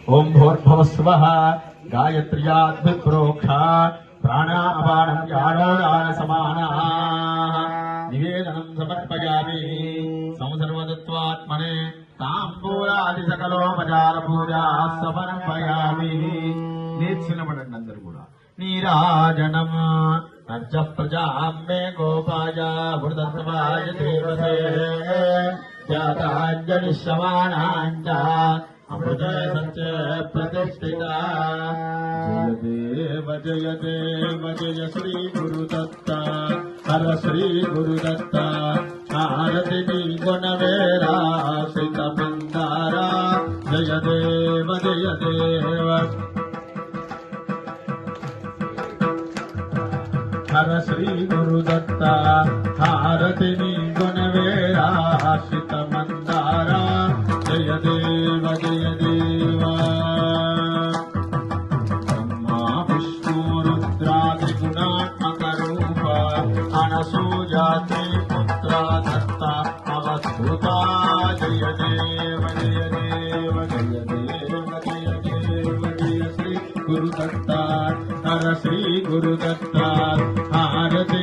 ओम भूर्भुवस्वः गायत्र्याद्विप्रोक्षा प्राणापानं व्यानोदान समानाः निवेदनं समर्पयामि संसर्वदत्वात्मने ताम्बूलादिसकलोपचारपूजा समर्पयामि నేర్చుకున్నబడండి అందరూ కూడా నీరాజనం నజ్జ ప్రజాం మే గోపాయ వృదత్వాయ దేవతే జాతాంజలి సమానాంచ అమృత సత్య ప్రతిష్ఠిత జయ దేవ జయ శ్రీ గురుదత్త హర శ్రీ గురుదత్త హారతి నీ గుణవేరా శ్రీత మందార జయ దేవ हर श्री गुरुदत्त हारति गुणवेरा आश्रित मंदारा जय देव ब्रह्मा विष्णु रुद्रादि गुणात्मक रूप अनसूयाति पुत्र दत्ता अवधूता जय देव श्री गुरुदत्ता हर श्री गुरुदत्ता हारति